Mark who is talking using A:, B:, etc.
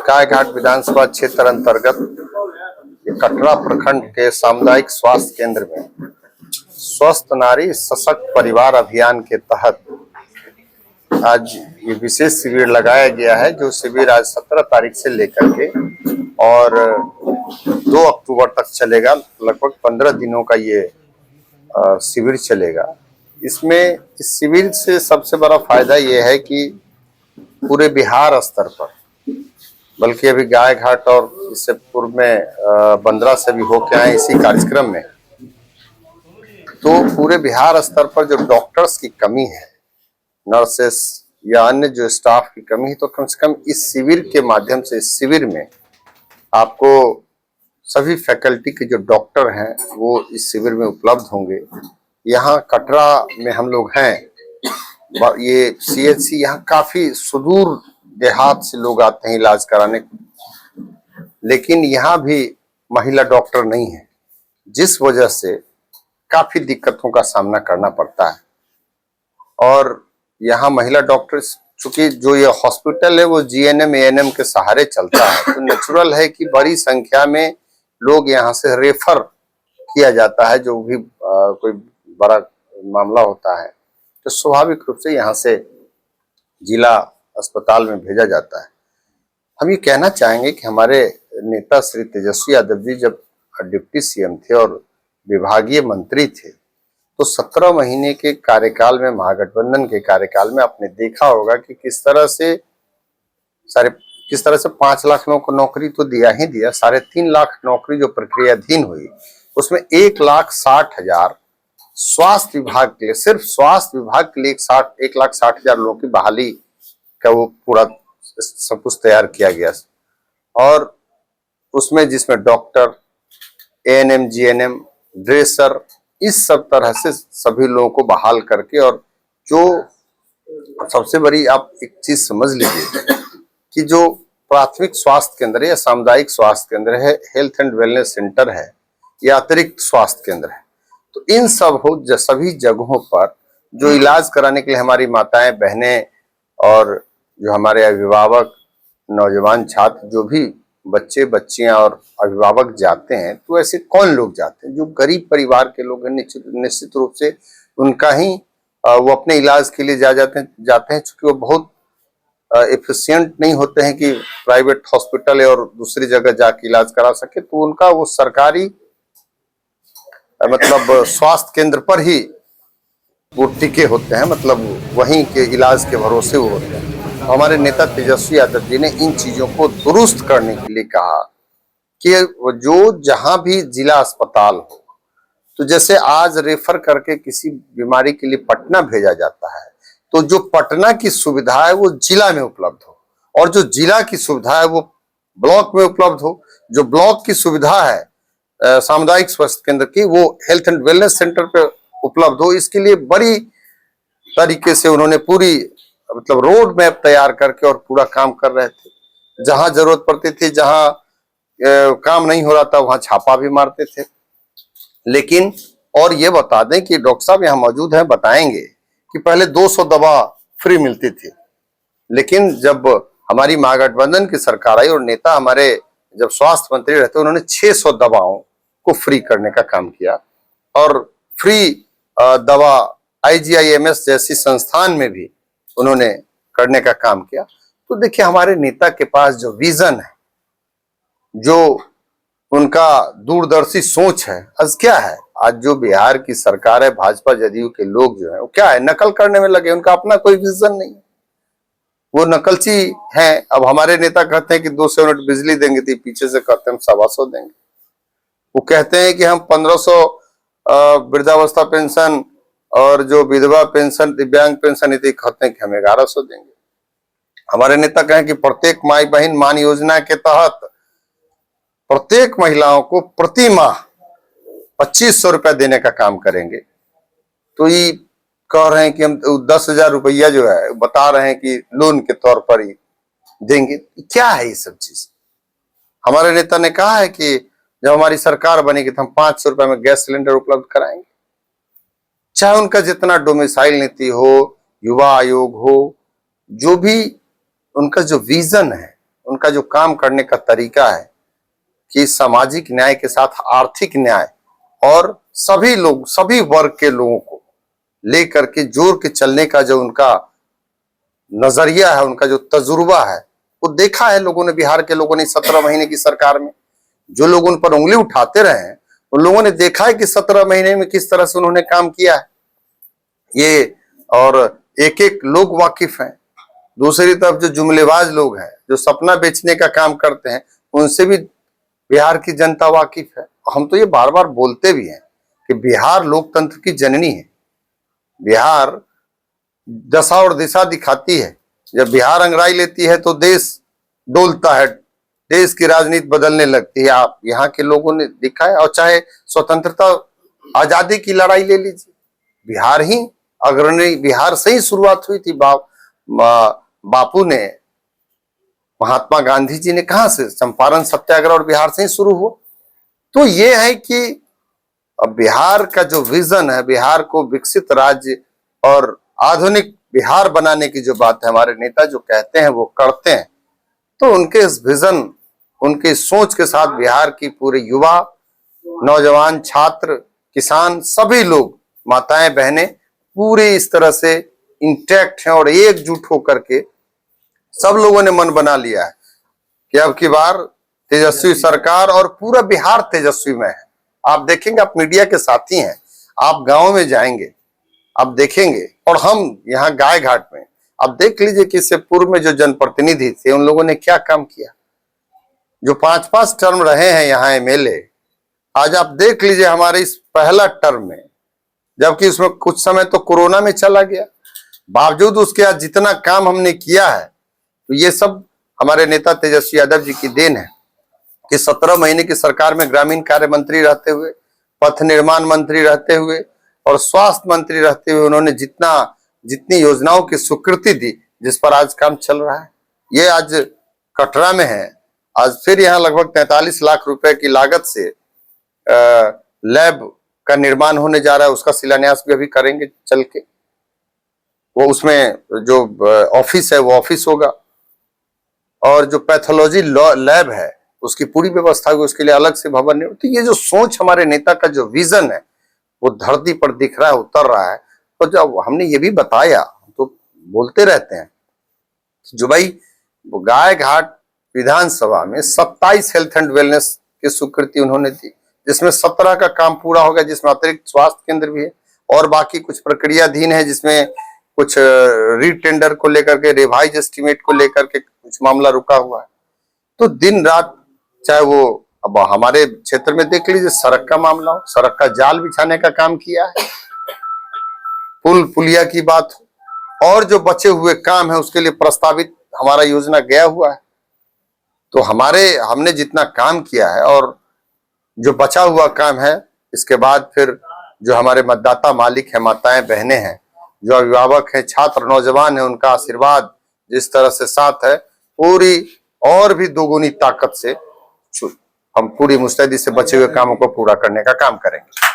A: गायघाट विधानसभा क्षेत्र अंतर्गत कटरा प्रखंड के सामुदायिक स्वास्थ्य केंद्र में स्वस्थ नारी सशक्त परिवार अभियान के तहत आज ये विशेष शिविर लगाया गया है। जो शिविर आज 17 तारीख से लेकर के और 2 अक्टूबर तक चलेगा। लगभग 15 दिनों का ये शिविर चलेगा। इसमें इस शिविर से सबसे बड़ा फायदा ये है कि पूरे बिहार स्तर पर, बल्कि अभी गायघाट और इससे पूर्व में बंदरा से भी होके आए इसी कार्यक्रम में, तो पूरे बिहार स्तर पर जो डॉक्टर्स की कमी है, नर्सेस या अन्य जो स्टाफ की कमी है, तो कम से कम इस शिविर के माध्यम से, इस शिविर में आपको सभी फैकल्टी के जो डॉक्टर हैं वो इस शिविर में उपलब्ध होंगे। यहाँ कटरा में हम लोग हैं, ये CHC यहाँ काफी सुदूर देहात से लोग आते हैं इलाज कराने, लेकिन यहाँ भी महिला डॉक्टर नहीं है, जिस वजह से काफी दिक्कतों का सामना करना पड़ता है। और यहाँ महिला डॉक्टर, चूंकि जो ये हॉस्पिटल है वो GNM ANM के सहारे चलता है, तो नेचुरल है कि बड़ी संख्या में लोग यहाँ से रेफर किया जाता है। जो भी कोई बड़ा मामला होता है तो स्वाभाविक रूप से यहाँ से जिला अस्पताल में भेजा जाता है। हम ये कहना चाहेंगे कि हमारे नेता श्री तेजस्वी यादव जी जब डिप्टी CM थे और विभागीय मंत्री थे, तो 17 महीने के कार्यकाल में, महागठबंधन के कार्यकाल में आपने देखा होगा कि किस तरह से 5 लाख लोगों को नौकरी तो दिया ही दिया, 3.5 लाख नौकरी जो प्रक्रियाधीन हुई, उसमें 1,60,000 स्वास्थ्य विभाग के लिए, सिर्फ स्वास्थ्य विभाग के लिए 1,60,000 लोगों की बहाली का वो पूरा सब कुछ तैयार किया गया। और उसमें जिसमें डॉक्टर, ANM GNM, ड्रेसर, इस सब तरह से सभी लोगों को बहाल करके, और जो सबसे बड़ी आप एक चीज समझ लीजिए कि जो प्राथमिक स्वास्थ्य केंद्र या सामुदायिक स्वास्थ्य केंद्र है, हेल्थ एंड वेलनेस सेंटर है या अतिरिक्त स्वास्थ्य केंद्र है, तो इन सभी जगहों पर जो इलाज कराने के लिए हमारी माताएं, बहनें और जो हमारे अभिभावक, नौजवान छात्र, जो भी बच्चे बच्चियां और अभिभावक जाते हैं, तो ऐसे कौन लोग जाते हैं? जो गरीब परिवार के लोग हैं, निश्चित रूप से उनका ही वो अपने इलाज के लिए जाते हैं, चूंकि वो बहुत एफिशिएंट नहीं होते हैं कि प्राइवेट हॉस्पिटल और दूसरी जगह जाके इलाज करा सके, तो उनका वो सरकारी मतलब स्वास्थ्य केंद्र पर ही वो टिके होते हैं, मतलब वहीं के इलाज के भरोसे वो होते हैं। हमारे नेता तेजस्वी यादव जी ने इन चीजों को दुरुस्त करने के लिए कहा कि जो जहां भी जिला अस्पताल हो, तो जैसे आज रेफर करके किसी बीमारी के लिए पटना भेजा जाता है, तो जो पटना की सुविधा है वो जिला में उपलब्ध हो, और जो जिला की सुविधा है वो ब्लॉक में उपलब्ध हो, जो ब्लॉक की सुविधा है सामुदायिक स्वास्थ्य केंद्र की, वो हेल्थ एंड वेलनेस सेंटर पे उपलब्ध हो। इसके लिए बड़ी तरीके से उन्होंने पूरी मतलब रोड मैप तैयार करके और पूरा काम कर रहे थे। जहां जरूरत पड़ती थी, जहां काम नहीं हो रहा था, वहां छापा भी मारते थे। लेकिन और ये बता दें कि डॉक्टर साहब यहाँ मौजूद हैं, बताएंगे कि पहले 200 दवा फ्री मिलती थी, लेकिन जब हमारी महागठबंधन की सरकार आई और नेता हमारे जब स्वास्थ्य मंत्री रहते, उन्होंने 600 दवाओं को फ्री करने का काम किया, और फ्री दवा IGIMS जैसी संस्थान में भी उन्होंने करने का काम किया। तो देखिए, हमारे नेता के पास जो विजन है, जो उनका दूरदर्शी सोच है, आज क्या है, आज जो बिहार की सरकार है, भाजपा जदयू के लोग जो है वो क्या है, नकल करने में लगे। उनका अपना कोई विजन नहीं, वो नकलची हैं। अब हमारे नेता कहते हैं कि 200 यूनिट बिजली देंगे, तो पीछे से कहते हैं हम 125 देंगे। वो कहते हैं कि हम 1500 वृद्धावस्था पेंशन और जो विधवा पेंशन, दिव्यांग पेंशन, इतनी कहते हैं कि हम 1100 देंगे। हमारे नेता कहें कि प्रत्येक माई बहन मान योजना के तहत प्रत्येक महिलाओं को प्रति माह 2500 रुपया देने का काम करेंगे। तो ये कह रहे हैं कि हम 10,000 रुपया जो है बता रहे हैं कि लोन के तौर पर ही देंगे। क्या है ये सब चीज? हमारे नेता ने कहा है कि जब हमारी सरकार बनेगी तो हम 500 रुपए में गैस सिलेंडर उपलब्ध कराएंगे। चाहे उनका जितना डोमिसाइल नीति हो, युवा आयोग हो, जो भी उनका जो विजन है, उनका जो काम करने का तरीका है कि सामाजिक न्याय के साथ आर्थिक न्याय और सभी लोग, सभी वर्ग के लोगों को लेकर के जोड़ के चलने का जो उनका नजरिया है, उनका जो तजुर्बा है, वो देखा है लोगों ने, बिहार के लोगों ने 17 महीने की सरकार में। जो लोग उन पर उंगली उठाते रहे हैं उन लोगों ने देखा है कि 17 महीने में किस तरह से उन्होंने काम किया है ये, और एक एक लोग वाकिफ हैं। दूसरी तरफ जो जुमलेबाज लोग हैं, जो सपना बेचने का काम करते हैं, उनसे भी बिहार की जनता वाकिफ है। हम तो ये बार बार बोलते भी हैं कि बिहार लोकतंत्र की जननी है। बिहार दशा और दिशा दिखाती है। जब बिहार अंगड़ाई लेती है तो देश डोलता है, देश की राजनीति बदलने लगती है। आप यहाँ के लोगों ने देखा है। और चाहे स्वतंत्रता आजादी की लड़ाई ले लीजिए, बिहार ही अग्रणी, बिहार से ही शुरुआत हुई थी। बापू ने, महात्मा गांधी जी ने कहां से, चंपारण सत्याग्रह और बिहार से ही शुरू हुआ। तो ये है कि अब बिहार का जो विजन है, बिहार को विकसित राज्य और आधुनिक बिहार बनाने की जो बात है, हमारे नेता जो कहते हैं वो करते हैं। तो उनके इस विजन, उनके सोच के साथ बिहार की पूरे युवा, नौजवान, छात्र, किसान, सभी लोग, माताएं, बहनें पूरे इस तरह से इंटैक्ट हैं और एकजुट होकर के सब लोगों ने मन बना लिया है कि अब की बार तेजस्वी सरकार, और पूरा बिहार तेजस्वी में है। आप देखेंगे, आप मीडिया के साथी हैं, आप गांव में जाएंगे, आप देखेंगे। और हम यहाँ गाय घाट में, आप देख लीजिए कि इससे पूर्व में जो जनप्रतिनिधि थे उन लोगों ने क्या काम किया। जो 5-5 टर्म रहे हैं यहाँ एमएलए, आज आप देख लीजिए हमारे इस पहला टर्म में, जबकि उसमें कुछ समय तो कोरोना में चला गया, बावजूद उसके आज जितना काम हमने किया है, तो ये सब हमारे नेता तेजस्वी यादव जी की देन है कि 17 महीने की सरकार में ग्रामीण कार्य मंत्री रहते हुए, पथ निर्माण मंत्री रहते हुए और स्वास्थ्य मंत्री रहते हुए उन्होंने जितनी योजनाओं की स्वीकृति दी, जिस पर आज काम चल रहा है। ये आज कटरा में है। आज फिर यहाँ लगभग 43 लाख रुपए की लागत से लैब का निर्माण होने जा रहा है। उसका शिलान्यास भी अभी करेंगे चल के। वो उसमें जो ऑफिस है वो ऑफिस होगा, और जो पैथोलॉजी लैब है उसकी पूरी व्यवस्था होगी, उसके लिए अलग से भवन नहीं। तो ये जो सोच हमारे नेता का जो विजन है वो धरती पर दिख रहा है, उतर रहा है। तो जब हमने ये भी बताया, तो बोलते रहते हैं जो भाई गाय घाट विधानसभा में 27 हेल्थ एंड वेलनेस की स्वीकृति उन्होंने दी, जिसमें 17 का काम पूरा हो गया, जिसमें अतिरिक्त स्वास्थ्य केंद्र भी है और बाकी कुछ प्रक्रियाधीन है, जिसमें कुछ रीटेंडर को लेकर के, रिवाइज एस्टीमेट को लेकर के कुछ मामला रुका हुआ है। तो दिन रात, चाहे वो अब हमारे क्षेत्र में देख लीजिए सड़क का मामला हो, सड़क का जाल बिछाने का काम किया है, पुल पुलिया की बात हो, और जो बचे हुए काम है उसके लिए प्रस्तावित हमारा योजना गया हुआ है। तो हमने जितना काम किया है और जो बचा हुआ काम है, इसके बाद फिर जो हमारे मतदाता मालिक है, माताएं बहनें हैं, जो अभिभावक हैं, छात्र नौजवान हैं, उनका आशीर्वाद जिस तरह से साथ है, पूरी और भी दोगुनी ताकत से हम पूरी मुस्तैदी से बचे हुए कामों को पूरा करने का काम करेंगे।